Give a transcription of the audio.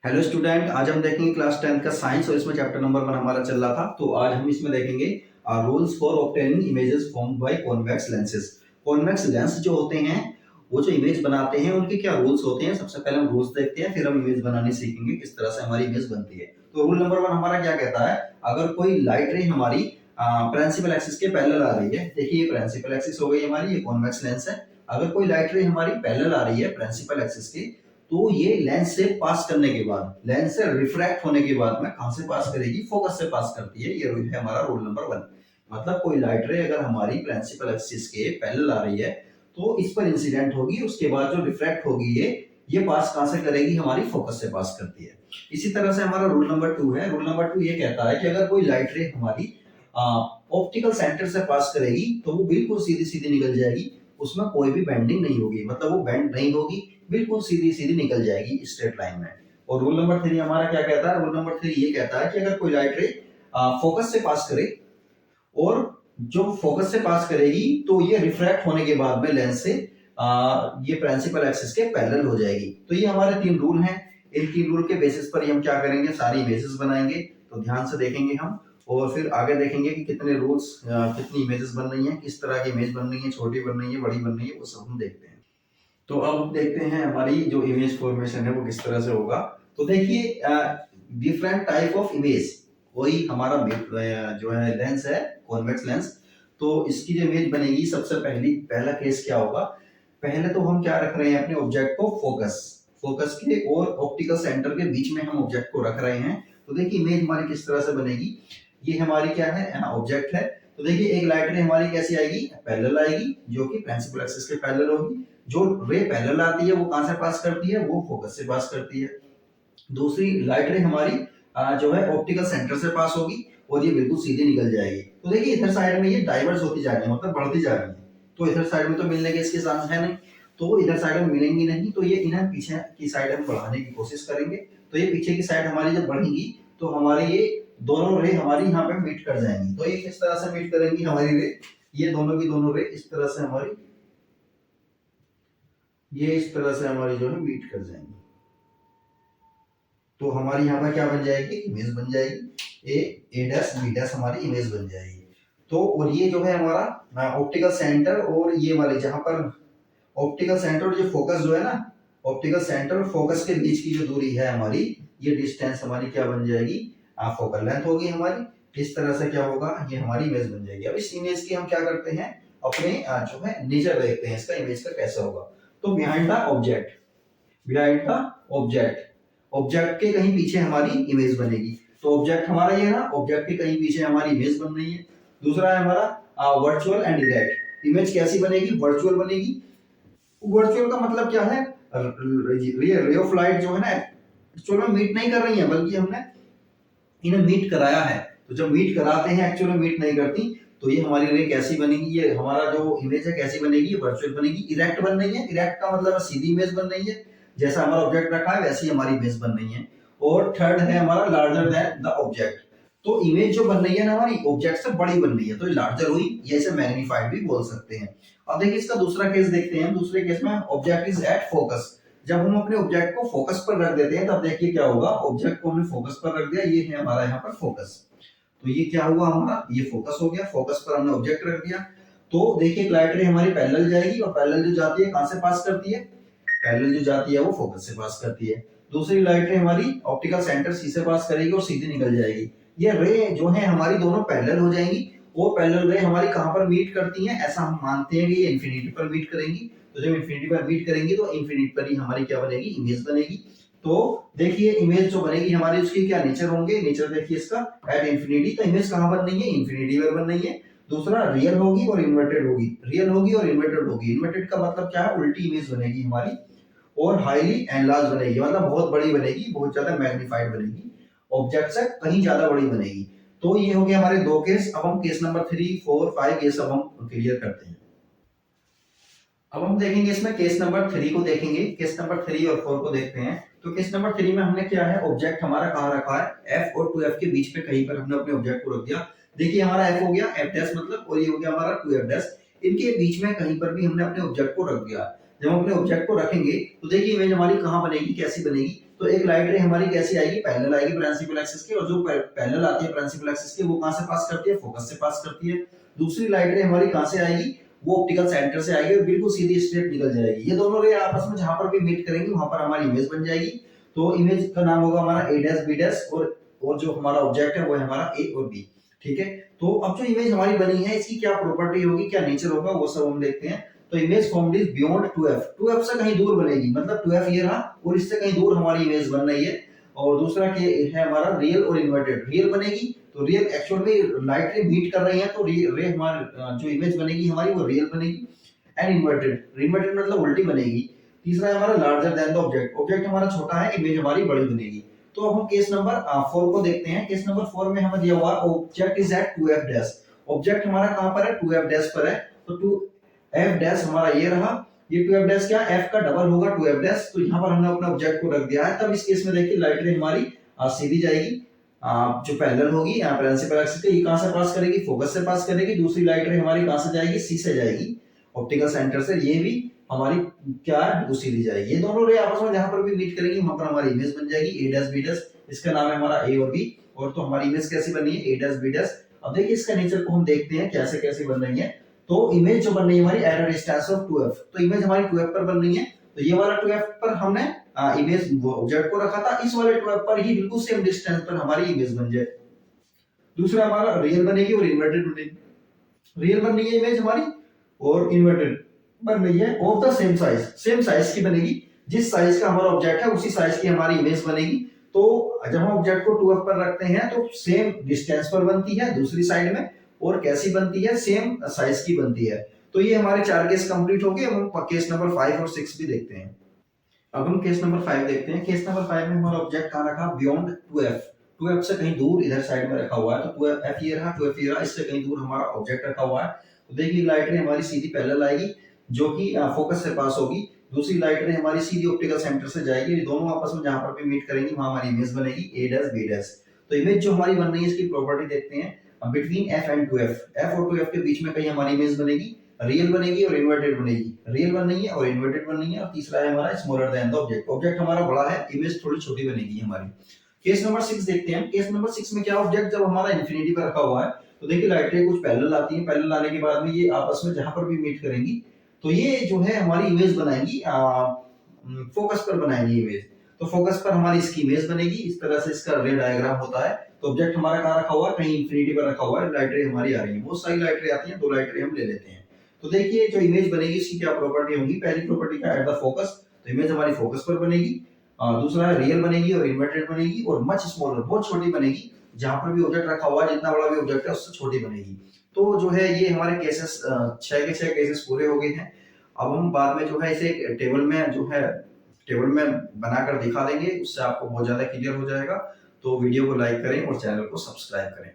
Hello student, आज हम देखेंगे क्लास 10th का साइंस और इसमें चैप्टर नंबर 1 हमारा चल रहा था। तो आज हम इसमें देखेंगे rules for obtaining images formed by convex lenses. Convex lens जो होते हैं वो जो इमेज बनाते हैं उनके क्या रूल्स होते हैं, सबसे पहले हम रूल्स देखते हैं, फिर हम इमेज बनानी सीखेंगे किस तरह से हमारी इमेज बनती है। तो रूल नंबर 1 हमारा क्या कहता है, अगर कोई लाइट रे हमारी प्रिंसिपल एक्सिस के पैरेलल आ रही है, देखिए ये प्रिंसिपल एक्सिस हो गई हमारी, ये कॉन्वेक्स लेंस है। अगर कोई लाइट रे हमारी पैरेलल आ रही है प्रिंसिपल एक्सिस के, तो ये लेंस से पास करने के बाद, लेंस से रिफ्रैक्ट होने के बाद में कहां से पास करेगी, फोकस से पास करती है। ये रूल है हमारा रूल नंबर 1। मतलब कोई लाइट रे अगर हमारी प्रिंसिपल एक्सिस के पैरेलल आ रही है तो इस पर इंसिडेंट होगी, उसके बाद जो रिफ्रैक्ट होगी ये पास कहां से करेगी, हमारी फोकस से पास करती है। इसी तरह से हमारा रूल नंबर 2 है। रूल नंबर 2 ये कहता है कि अगर कोई लाइट रे हमारी ऑप्टिकल सेंटर से पास करेगी तो वो बिल्कुल सीधी सीधी निकल जाएगी, उसमें कोई भी बेंडिंग नहीं होगी, मतलब वो बेंड नहीं होगी, बिल्कुल सीधी सीधी निकल जाएगी स्ट्रेट लाइन में। और रूल नंबर 3 हमारा क्या कहता है, रूल नंबर 3 ये कहता है कि अगर कोई लाइट रे फोकस से पास करे और जो फोकस से पास करेगी तो ये रिफ्रैक्ट होने के बाद में लेंस से ये प्रिंसिपल एक्सिस के पैरेलल हो जाएगी। तो ये हमारे 3 रूल हैं। इन 3 रूल के बेसिस पर हम क्या करेंगे, सारी इमेजेस बनाएंगे। तो ध्यान से देखेंगे हम और फिर आगे देखेंगे कि कितने रूल्स, कितनी इमेजेस बन रही हैं, किस तरह की इमेज बन रही है, छोटी बन रही है, बड़ी बन रही है, वो सब हम देखते हैं। तो अब हम देखते हैं हमारी जो इमेज फॉर्मेशन है वो किस तरह से होगा। तो देखिए डिफरेंट टाइप ऑफ इमेज, वही हमारा जो है लेंस है कॉन्वेक्स लेंस। तो इसकी जो इमेज बनेगी, सबसे पहला केस क्या होगा, पहले तो हम क्या रख रहे हैं, अपने ऑब्जेक्ट को फोकस के और ऑप्टिकल सेंटर के बीच में हम ऑब्जेक्ट को रख रहे हैं। तो देखिए इमेज हमारी किस तरह से बनेगी, ये हमारी क्या है, ऑब्जेक्ट है। तो देखिए एक लाइट रे हमारी कैसी आएगी, पैरेलल आएगी, जो कि प्रिंसिपल एक्सिस के पैरेलल होगी। जो रे पैरेलल आती है वो कहां से पास करती है, वो फोकस से पास करती है। दूसरी लाइट रे हमारी जो है ऑप्टिकल सेंटर से पास होगी और ये बिल्कुल सीधी निकल जाएगी। तो देखिए इधर साइड में ये डाइवर्स होती जा रही है, मतलब बढ़ती जा रही है। तो इधर साइड में तो मिलने के इसके चांस है नहीं, तो इधर साइड में मिलेंगी नहीं, तो ये इन्हें पीछे की साइड हम बढ़ाने की कोशिश करेंगे। तो ये पीछे की साइड हमारी जब बढ़ेगी तो हमारी ये दोनों रे हमारी यहाँ पे मीट कर जाएंगी। तो ये किस तरह से मीट करेंगी हमारी रे, ये दोनों की दोनों रे इस तरह से हमारी, ये इस तरह से हमारी जो है मीट कर जाएंगी। तो हमारी यहाँ पर क्या बन जाएगी, इमेज बन जाएगी, ए डैश बी डैश हमारी इमेज बन जाएगी। तो और ये जो है हमारा ऑप्टिकल सेंटर, और ये वाले जहां पर ऑप्टिकल सेंटर और ये फोकस जो है ना, ऑप्टिकल सेंटर और फोकस के बीच की जो दूरी है हमारी, ये डिस्टेंस हमारी क्या बन जाएगी, फोकल लेंथ होगी हमारी। इस तरह से क्या होगा, ये हमारी इमेज बन जाएगी। अब इस इमेज की हम क्या करते हैं, अपने जो है नेचर देखते हैं इसका, इमेज का कैसा होगा। तो behind the object, behind the object, object के कहीं पीछे हमारी इमेज बनेगी। तो ऑब्जेक्ट हमारा ये है ना, ऑब्जेक्ट के कहीं पीछे हमारी इमेज बन रही है। दूसरा है हमारा वर्चुअल एंड डायरेक्ट, इमेज कैसी बनेगी, वर्चुअल बनेगी। वर्चुअल का मतलब क्या है, रे ऑफ लाइट जो है ना एक्चुअल में मीट नहीं कर रही है, बल्कि हमने इन्हें मीट कराया है। तो जब मीट कराते हैं, एक्चुअल में मीट नहीं करती, तो ये हमारी रे कैसी बनेगी, ये हमारा जो इमेज है कैसी बनेगी, ये वर्चुअल बनेगी। इरेक्ट बन रही है, इरेक्ट का मतलब सीधी इमेज बन रही है, जैसा हमारा ऑब्जेक्ट रखा है वैसी हमारी इमेज बन रही है। और थर्ड है हमारा लार्जर देन द ऑब्जेक्ट, तो इमेज जो बन रही है ना हमारी ऑब्जेक्ट से बड़ी बन रही है, तो ये लार्जर हुई, ये इसे मैग्नीफाइड भी बोल सकते हैं। अब देखिए इसका दूसरा केस देखते हैं। दूसरे केस में ऑब्जेक्ट इज एट फोकस, जब हम अपने ऑब्जेक्ट को फोकस पर रख देते हैं तब देखिए क्या होगा, ऑब्जेक्ट को हमने फोकस पर रख दिया, ये है हमारा यहाँ पर फोकस। तो ये क्या हुआ हमारा, ये फोकस हो गया, फोकस पर हमने ऑब्जेक्ट रख दिया। तो देखिए लाइट रे हमारी पैरेलल जाएगी, और पैरेलल जो जाती है कहां से पास करती है, पैरेलल जो जाती है वो फोकस से पास करती है। दूसरी लाइट रे हमारी ऑप्टिकल सेंटर सी से पास करेगी और सीधी निकल जाएगी। ये रे जो है हमारी दोनों पैरेलल हो जाएंगी। वो पैरेलल रे हमारी कहां पर मीट करती हैं, ऐसा हम मानते हैं कि ये इंफिनिटी पर मीट करेंगी। तो जब इंफिनिटी पर मीट करेंगी तो इंफिनिटी पर ही हमारी क्या बनेगी, इमेज बनेगी। तो देखिए इमेज जो बनेगी हमारी, उसकी क्या नेचर होंगे, नेचर देखिए इसका एट इंफिनिटी। तो इमेज कहां बन रही है, इंफिनिटी पर बन रही है। दूसरा रियल होगी और इन्वर्टेड होगी, रियल होगी और इन्वर्टेड होगी। इन्वर्टेड का मतलब क्या है, उल्टी इमेज बनेगी हमारी, और हाईली एनलार्ज बनेगी, मतलब बहुत बड़ी बनेगी, बहुत ज्यादा मैग्नीफाइड बनेगी, ऑब्जेक्ट से कहीं ज्यादा बड़ी बनेगी। तो ये हो गया हमारे दो केस। अब हम केस नंबर 3, 4, 5 केस अब हम क्लियर करते हैं। अब हम देखेंगे इसमें केस नंबर 3 को देखेंगे, केस नंबर 3 और 4 को देखते हैं। तो केस नंबर 3 में हमने क्या है, ऑब्जेक्ट हमारा कहां रखा है, f और 2f के बीच में कहीं पर हमने अपने ऑब्जेक्ट को रख दिया। देखिए हमारा f हो गया, f डैश मतलब, और ये हो गया हमारा 2f डैश, इनके बीच में कहीं पर भी हमने अपने ऑब्जेक्ट को रख दिया। जब हम अपने ऑब्जेक्ट को रखेंगे तो देखिए इमेज हमारी कहां बनेगी, कैसी बनेगी। तो एक लाइट रे हमारी कैसी आएगी, पैरेलल आएगी प्रिंसिपल एक्सिस की, और जो पैरेलल आती है प्रिंसिपल एक्सिस की वो कहां से पास करती है, फोकस से पास करती है। दूसरी लाइट रे हमारी कहां से आएगी, वो ऑप्टिकल सेंटर से आएगी और बिल्कुल सीधी स्ट्रेट निकल जाएगी। ये दोनों रे आपस में जहां पर भी मीट करेंगी वहां पर हमारी इमेज बन जाएगी। तो इमेज का नाम होगा हमारा ए डैश बी डैश, और जो हमारा ऑब्जेक्ट है वो है हमारा ए और बी। ठीक है, तो अब जो इमेज हमारी बनी है इसकी क्या प्रॉपर्टी होगी, क्या नेचर होगा, वो सब हम देखते हैं। तो image formed is beyond 2f, 2f से कहीं दूर बनेगी, मतलब 2f ये रहा और इससे कहीं दूर हमारी इमेज बन रही है। और दूसरा के है हमारा रियल और इन्वर्टेड, रियल बनेगी तो रियल एक्चुअल में लाइट रे मीट कर रही है तो रे हमारी जो इमेज बनेगी हमारी वो रियल बनेगी। एंड इन्वर्टेड, इन्वर्टेड मतलब उल्टी बनेगी। तीसरा है हमारा larger than the object, object हमारा छोटा है, इमेज हमारी बड़ी बनेगी। तो अब हम केस नंबर 4 को देखते हैं। केस नंबर 4 में हमें दिया हुआ object is at 2f dash, object हमारा कहां पर है, 2f डैश पर है। तो 2f डैश हमारा ये रहा, ये 2f डैश क्या, f का डबल होगा 2f डैश। तो यहां पर हमने अपने ऑब्जेक्ट को रख दिया है। तब इस केस में देखिए लाइट रे हमारी सीधी जाएगी, जो पैरेलल होगी प्रिंसिपल एक्सिस के, ये कहां से पास करेगी, फोकस से पास करेगी। दूसरी लाइट रे हमारी कहां से जाएगी, सी से जाएगी, ऑप्टिकल सेंटर से। ये भी हमारी क्या है, वो सीधी जाएगी। ये दोनों रे आपस में जहां पर भी मीट करेंगी वहां पर हमारी इमेज बन जाएगी ए डैश बी डैश। इसका नाम है हमारा ए और बी। और तो हमारी इमेज कैसी बनी है, ए डैश बी डैश। अब देखिए इसका नेचर को हम देखते हैं कैसे कैसे बन रही है। तो इमेज जो बन रही है हमारी at a distance of 2f, तो इमेज हमारी 2f पर बन रही है। तो ये वाला 2f पर हमने इमेज ऑब्जेक्ट को रखा था, इस वाले 2f पर ही बिल्कुल सेम डिस्टेंस पर हमारी इमेज बन जाए। दूसरा हमारा रियल बनेगी और इन्वर्टेड बनेगी। रियल बन रही है इमेज हमारी और इन्वर्टेड बन रही है of the same size, same size की बनेगी। जिस साइज का हमारा ऑब्जेक्ट है उसी साइज की हमारी इमेज बनेगी। तो जब हम ऑब्जेक्ट को 2f पर रखते हैं तो सेम डिस्टेंस पर बनती है दूसरी साइड में, और कैसी बनती है, सेम साइज की बनती है। तो ये हमारे 4 केस कंप्लीट हो गए। अब हम केस नंबर 5 और 6 भी देखते हैं। अब हम केस नंबर 5 देखते हैं। केस नंबर 5 में हमारा ऑब्जेक्ट कहां रखा, बियॉन्ड 2f, 2f से कहीं दूर इधर साइड में रखा हुआ है। तो 2f ये रहा, 2f ये रहा, इससे कहीं दूर हमारा ऑब्जेक्ट रखा हुआ है। तो देखिए लाइट रे हमारी सीधी पैरेलल आएगी जो कि फोकस से पास होगी। दूसरी लाइट रे हमारी सीधी ऑप्टिकल सेंटर से जाएगी। ये दोनों आपस में जहां पर भी मीट करेंगी वहां हमारी इमेज बनेगी ए डैश बी डैश। तो इमेज जो हमारी बन रही है इसकी प्रॉपर्टी देखते हैं। Between f and 2f, f और 2f के बीच में कहीं हमारी इमेज बनेगी, रियल बनेगी और इन्वर्टेड बनेगी। रियल बन रही है और इन्वर्टेड बन रही है। और तीसरा है हमारा smaller than the object, object हमारा बड़ा है, इमेज थोड़ी छोटी बनेगी हमारी। केस नंबर 6 देखते हैं। केस नंबर 6 में क्या, ऑब्जेक्ट जब हमारा इंफिनिटी पर रखा हुआ है तो देखिए लाइट रे कुछ पैरेलल आती है, पैरेलल आने के बाद में ये आपस में जहां पर भी मीट करेंगी तो ये जो है हमारी इमेज बनाएंगी, फोकस पर बनाएंगी इमेज। तो फोकस पर हमारी इसकी इमेज बनेगी। इस तरह से इसका रे डायग्राम होता है। तो ऑब्जेक्ट हमारा कहां रखा हुआ है, कहीं इंफिनिटी पर रखा हुआ है। लाइट रे हमारी आ रही है, बहुत सारी लाइट रे आती है, 2 लाइट रे हम ले लेते हैं। तो देखिए जो इमेज बनेगी उसकी क्या प्रॉपर्टी होगी। पहली प्रॉपर्टी क्या, एट द फोकस, तो इमेज हमारी फोकस पर बनेगी। दूसरा है रियल बनेगी और इन्वर्टेड बनेगी, और मच स्मॉलर, बहुत छोटी बनेगी, जहां पर भी ऑब्जेक्ट रखा हुआ है जितना बड़ा भी ऑब्जेक्ट है उससे छोटी बनेगी। तो जो है ये हमारे केसेस 6 के 6 केसेस पूरे हो गए हैं। अब हम बाद में जो है इसे टेबल में जो है टेबल में बनाकर दिखा देंगे, उससे आपको बहुत ज्यादा क्लियर हो जाएगा। तो वीडियो को लाइक करें और चैनल को सब्सक्राइब करें।